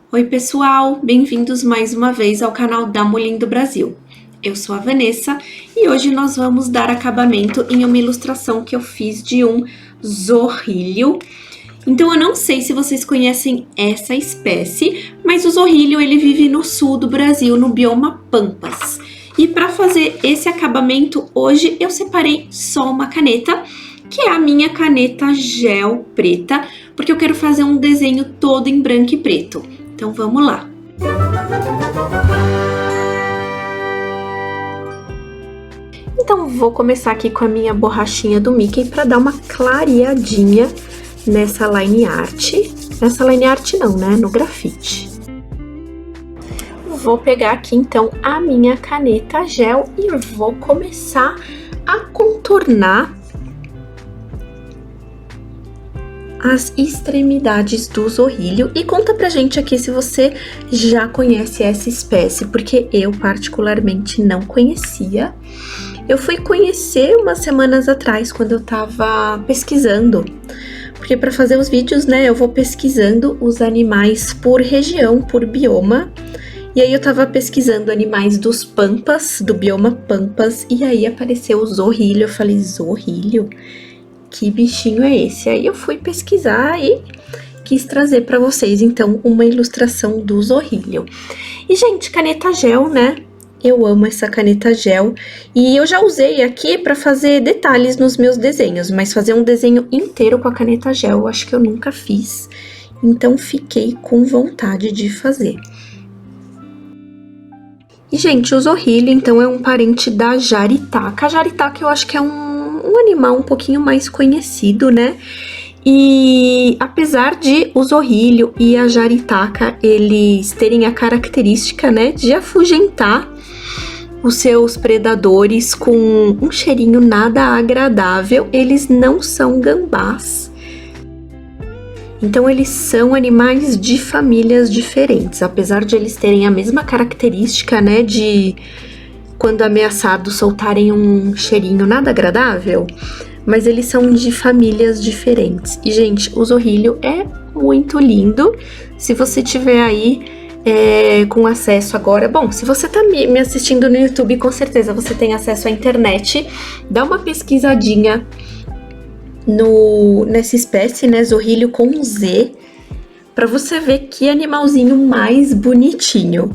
Oi pessoal, bem-vindos mais uma vez ao canal da Molim do Brasil. Eu sou a Vanessa e hoje nós vamos dar acabamento em uma ilustração que eu fiz de um zorrilho. Então eu não sei se vocês conhecem essa espécie, mas o zorrilho ele vive no sul do Brasil, no bioma Pampas. E para fazer esse acabamento hoje eu separei só uma caneta, que é a minha caneta gel preta, porque eu quero fazer um desenho todo em branco e preto. Então vamos lá. Então vou começar aqui com a minha borrachinha do Mickey para dar uma clareadinha nessa line art. Nessa line art não, né? No grafite. Vou pegar aqui então a minha caneta gel e vou começar a contornar as extremidades do zorrilho. E conta pra gente aqui se você já conhece essa espécie, porque eu particularmente não conhecia. Eu fui conhecer umas semanas atrás, quando eu tava pesquisando, porque para fazer os vídeos, né, eu vou pesquisando os animais por região, por bioma. E aí eu tava pesquisando animais dos Pampas, do bioma Pampas, e aí apareceu o zorrilho. Eu falei, zorrilho? Que bichinho é esse? Aí eu fui pesquisar e quis trazer para vocês, então, uma ilustração do zorrilho. E, gente, caneta gel, né? Eu amo essa caneta gel. E eu já usei aqui para fazer detalhes nos meus desenhos, mas fazer um desenho inteiro com a caneta gel, eu acho que eu nunca fiz. Então, fiquei com vontade de fazer. E, gente, o zorrilho, então, é um parente da jaritaca. A jaritaca eu acho que é um animal um pouquinho mais conhecido, né? E apesar de o zorrilho e a jaritaca, eles terem a característica, né, de afugentar os seus predadores com um cheirinho nada agradável, eles não são gambás. Então, eles são animais de famílias diferentes, apesar de eles terem a mesma característica, né, de quando ameaçados soltarem um cheirinho nada agradável, mas eles são de famílias diferentes. E, gente, o zorrilho é muito lindo. Se você tiver aí com acesso agora, bom, se você tá me assistindo no YouTube, com certeza você tem acesso à internet, dá uma pesquisadinha nessa espécie, né, zorrilho com Z, para você ver que animalzinho mais bonitinho.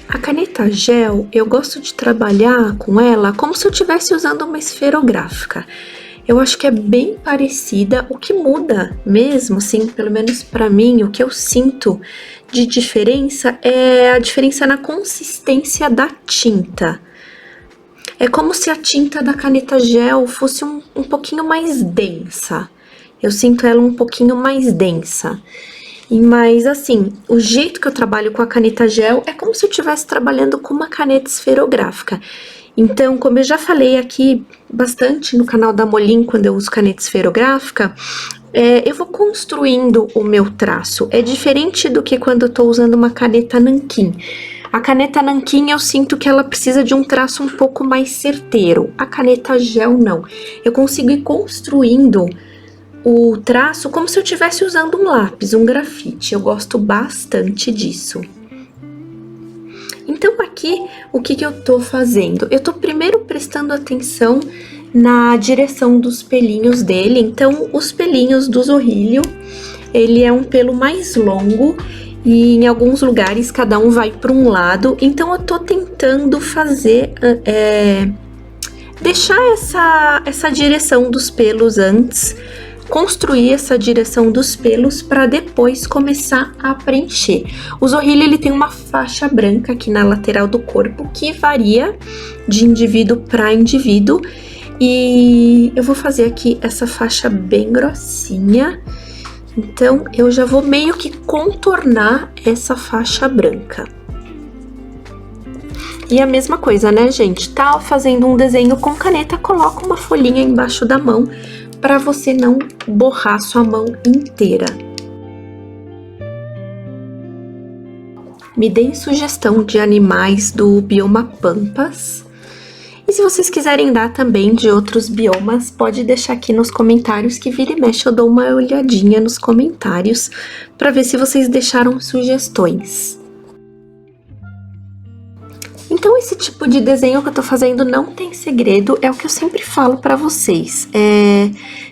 A caneta gel, eu gosto de trabalhar com ela como se eu estivesse usando uma esferográfica. Eu acho que é bem parecida. O que muda mesmo, assim, pelo menos pra mim, o que eu sinto de diferença é a diferença na consistência da tinta. É como se a tinta da caneta gel fosse um pouquinho mais densa. Eu sinto ela um pouquinho mais densa. Mas assim, o jeito que eu trabalho com a caneta gel é como se eu estivesse trabalhando com uma caneta esferográfica. Então, como eu já falei aqui bastante no canal da Molim, quando eu uso caneta esferográfica, eu vou construindo o meu traço. É diferente do que quando eu tô usando uma caneta nanquim. A caneta nanquim eu sinto que ela precisa de um traço um pouco mais certeiro. A caneta gel não. Eu consigo ir construindo o traço como se eu estivesse usando um lápis, um grafite. Eu gosto bastante disso. Então aqui, o que eu tô fazendo? Eu tô primeiro prestando atenção na direção dos pelinhos dele. Então, os pelinhos do zorrilho, ele é um pelo mais longo e em alguns lugares cada um vai para um lado. Então, eu tô tentando fazer... deixar essa direção dos pelos antes, construir essa direção dos pelos para depois começar a preencher. O zorrilho ele tem uma faixa branca aqui na lateral do corpo que varia de indivíduo para indivíduo e eu vou fazer aqui essa faixa bem grossinha. Então eu já vou meio que contornar essa faixa branca. E a mesma coisa, né, gente? Tá fazendo um desenho com caneta, coloca uma folhinha embaixo da mão para você não borrar sua mão inteira. Me deem sugestão de animais do bioma Pampas. E se vocês quiserem dar também de outros biomas, pode deixar aqui nos comentários, que vira e mexe eu dou uma olhadinha nos comentários para ver se vocês deixaram sugestões. Então esse tipo de desenho que eu tô fazendo não tem segredo, é o que eu sempre falo pra vocês.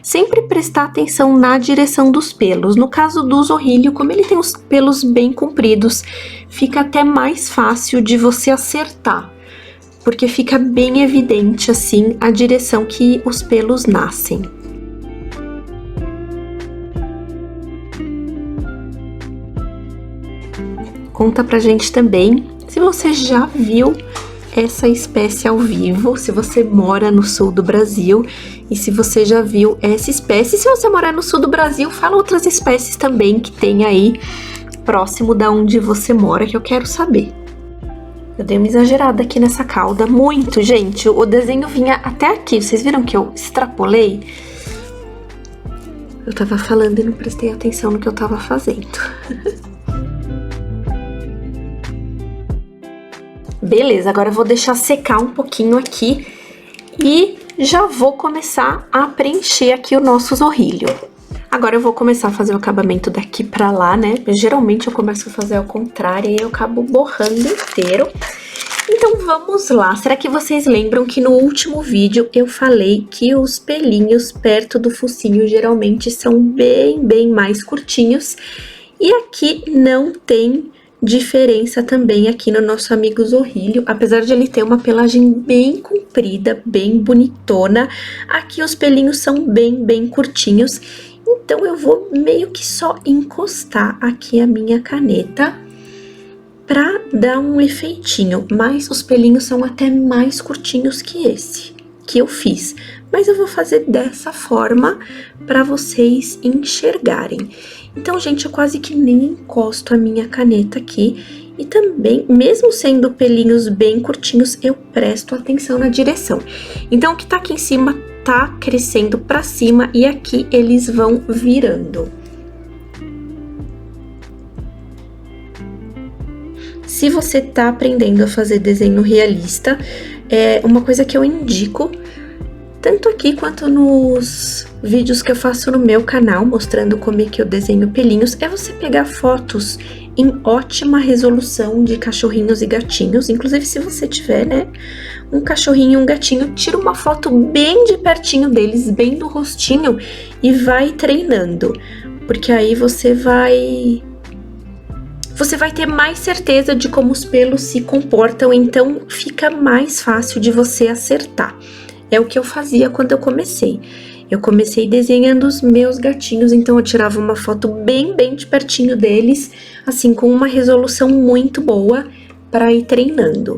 Sempre prestar atenção na direção dos pelos. No caso do zorrilho, como ele tem os pelos bem compridos, fica até mais fácil de você acertar, porque fica bem evidente assim a direção que os pelos nascem. Conta pra gente também se você já viu essa espécie ao vivo, se você mora no sul do Brasil e se você já viu essa espécie. Se você morar no sul do Brasil, fala outras espécies também que tem aí próximo da onde você mora, que eu quero saber. Eu dei uma exagerada aqui nessa cauda, muito, gente. O desenho vinha até aqui, vocês viram que eu extrapolei? Eu tava falando e não prestei atenção no que eu tava fazendo. Beleza, agora eu vou deixar secar um pouquinho aqui e já vou começar a preencher aqui o nosso zorrilho. Agora eu vou começar a fazer o acabamento daqui pra lá, né? Geralmente eu começo a fazer ao contrário e eu acabo borrando inteiro. Então vamos lá. Será que vocês lembram que no último vídeo eu falei que os pelinhos perto do focinho geralmente são bem mais curtinhos? E aqui não tem diferença também aqui no nosso amigo zorrilho, apesar de ele ter uma pelagem bem comprida, bem bonitona, aqui os pelinhos são bem curtinhos, então eu vou meio que só encostar aqui a minha caneta pra dar um efeitinho, mas os pelinhos são até mais curtinhos que esse que eu fiz, mas eu vou fazer dessa forma para vocês enxergarem. Então, gente, eu quase que nem encosto a minha caneta aqui e também, mesmo sendo pelinhos bem curtinhos, eu presto atenção na direção. Então, o que tá aqui em cima tá crescendo pra cima e aqui eles vão virando. Se você tá aprendendo a fazer desenho realista, uma coisa que eu indico, tanto aqui quanto nos vídeos que eu faço no meu canal, mostrando como é que eu desenho pelinhos, é você pegar fotos em ótima resolução de cachorrinhos e gatinhos. Inclusive, se você tiver, né, um cachorrinho e um gatinho, tira uma foto bem de pertinho deles, bem do rostinho, e vai treinando, porque aí você vai ter mais certeza de como os pelos se comportam, então fica mais fácil de você acertar. É o que eu fazia quando eu comecei. Eu comecei desenhando os meus gatinhos, então eu tirava uma foto bem de pertinho deles, assim, com uma resolução muito boa para ir treinando.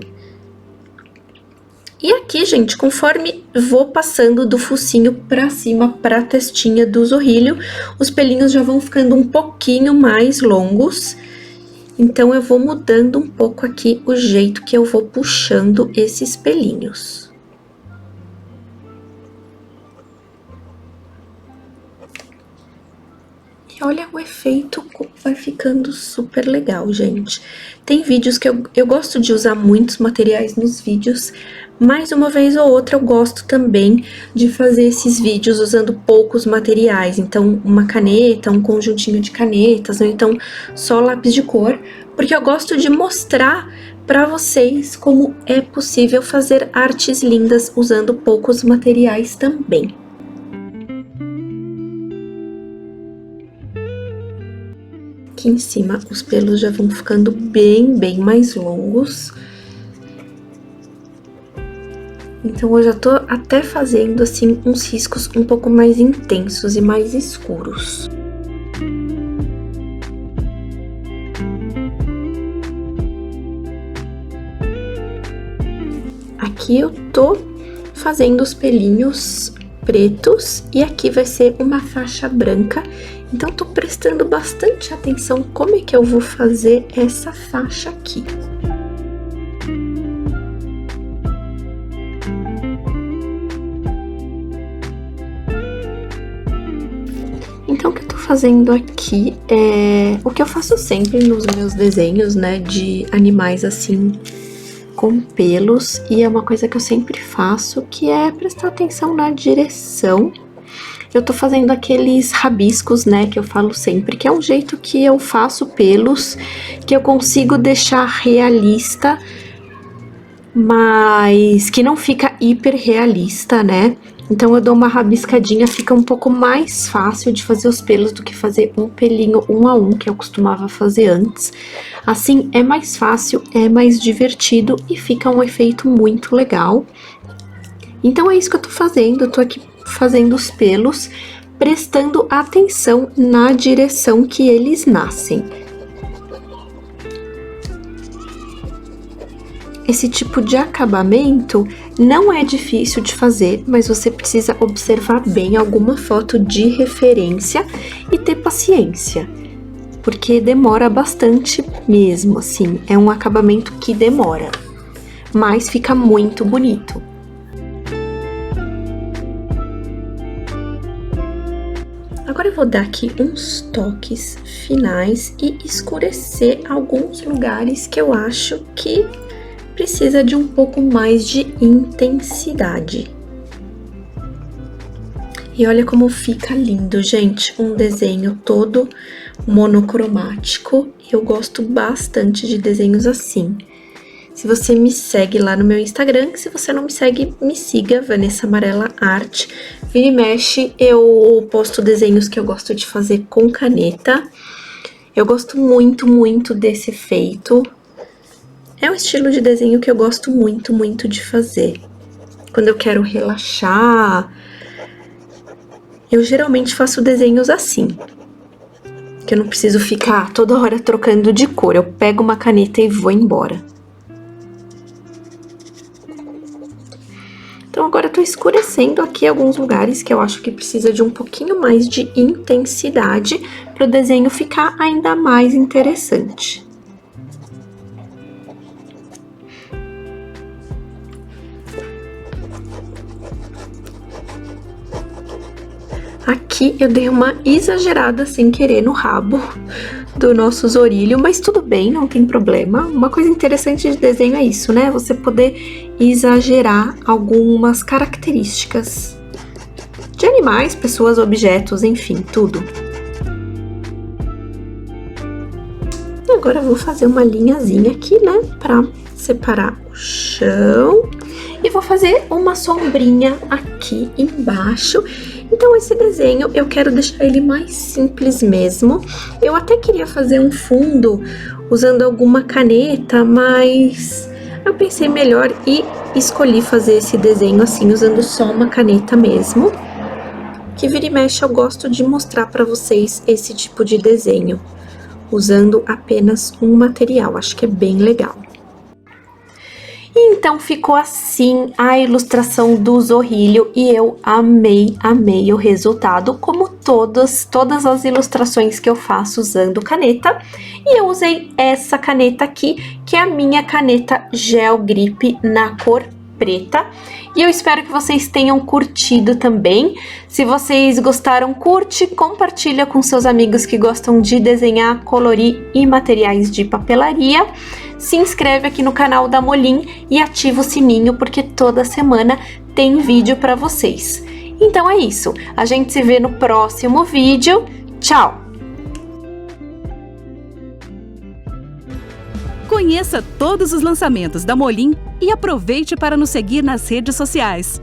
E aqui, gente, conforme vou passando do focinho para cima para a testinha do zorrilho, os pelinhos já vão ficando um pouquinho mais longos. Então eu vou mudando um pouco aqui o jeito que eu vou puxando esses pelinhos. Olha, o efeito vai ficando super legal, gente. Tem vídeos que eu gosto de usar muitos materiais nos vídeos, mas uma vez ou outra eu gosto também de fazer esses vídeos usando poucos materiais. Então, uma caneta, um conjuntinho de canetas, ou então só lápis de cor, porque eu gosto de mostrar para vocês como é possível fazer artes lindas usando poucos materiais também. Aqui em cima os pelos já vão ficando bem mais longos. Então eu já tô até fazendo assim uns riscos um pouco mais intensos e mais escuros. Aqui eu tô fazendo os pelinhos pretos e aqui vai ser uma faixa branca. Então, tô prestando bastante atenção como é que eu vou fazer essa faixa aqui. Então, o que eu tô fazendo aqui é o que eu faço sempre nos meus desenhos, né, de animais assim, com pelos e é uma coisa que eu sempre faço, que é prestar atenção na direção. Eu tô fazendo aqueles rabiscos, né, que eu falo sempre, que é um jeito que eu faço pelos, que eu consigo deixar realista, mas que não fica hiper realista, né? Então eu dou uma rabiscadinha, fica um pouco mais fácil de fazer os pelos do que fazer um pelinho um a um, que eu costumava fazer antes. Assim é mais fácil, é mais divertido e fica um efeito muito legal. Então é isso que eu tô fazendo, eu tô aqui fazendo os pelos, prestando atenção na direção que eles nascem. Esse tipo de acabamento não é difícil de fazer, mas você precisa observar bem alguma foto de referência e ter paciência, porque demora bastante mesmo, assim, é um acabamento que demora, mas fica muito bonito. Agora eu vou dar aqui uns toques finais e escurecer alguns lugares que eu acho que precisa de um pouco mais de intensidade. E olha como fica lindo, gente, um desenho todo monocromático. Eu gosto bastante de desenhos assim. Se você me segue lá no meu Instagram, se você não me segue, me siga, Vanessa Amarela Arte. Vira e mexe, eu posto desenhos que eu gosto de fazer com caneta. Eu gosto muito, muito desse efeito. É um estilo de desenho que eu gosto muito, muito de fazer. Quando eu quero relaxar, eu geralmente faço desenhos assim. Que eu não preciso ficar toda hora trocando de cor. Eu pego uma caneta e vou embora. Então agora eu tô escurecendo aqui alguns lugares que eu acho que precisa de um pouquinho mais de intensidade para o desenho ficar ainda mais interessante. Aqui eu dei uma exagerada sem querer no rabo do nosso zorilho, mas tudo bem, não tem problema. Uma coisa interessante de desenho é isso, né? Você poder exagerar algumas características de animais, pessoas, objetos, enfim, tudo. Agora eu vou fazer uma linhazinha aqui, né? Pra separar o chão. E vou fazer uma sombrinha aqui embaixo. Então esse desenho eu quero deixar ele mais simples mesmo. Eu até queria fazer um fundo usando alguma caneta, mas eu pensei melhor e escolhi fazer esse desenho assim, usando só uma caneta mesmo. Que vira e mexe eu gosto de mostrar para vocês esse tipo de desenho, usando apenas um material, acho que é bem legal. Então ficou assim a ilustração do Zorrilho e eu amei, amei o resultado, como todas as ilustrações que eu faço usando caneta. E eu usei essa caneta aqui, que é a minha caneta Gel Grip na cor preta. E eu espero que vocês tenham curtido também. Se vocês gostaram, curte, compartilha com seus amigos que gostam de desenhar, colorir e materiais de papelaria. Se inscreve aqui no canal da Molin e ativa o sininho, porque toda semana tem vídeo para vocês. Então é isso, a gente se vê no próximo vídeo. Tchau! Conheça todos os lançamentos da Molin e aproveite para nos seguir nas redes sociais.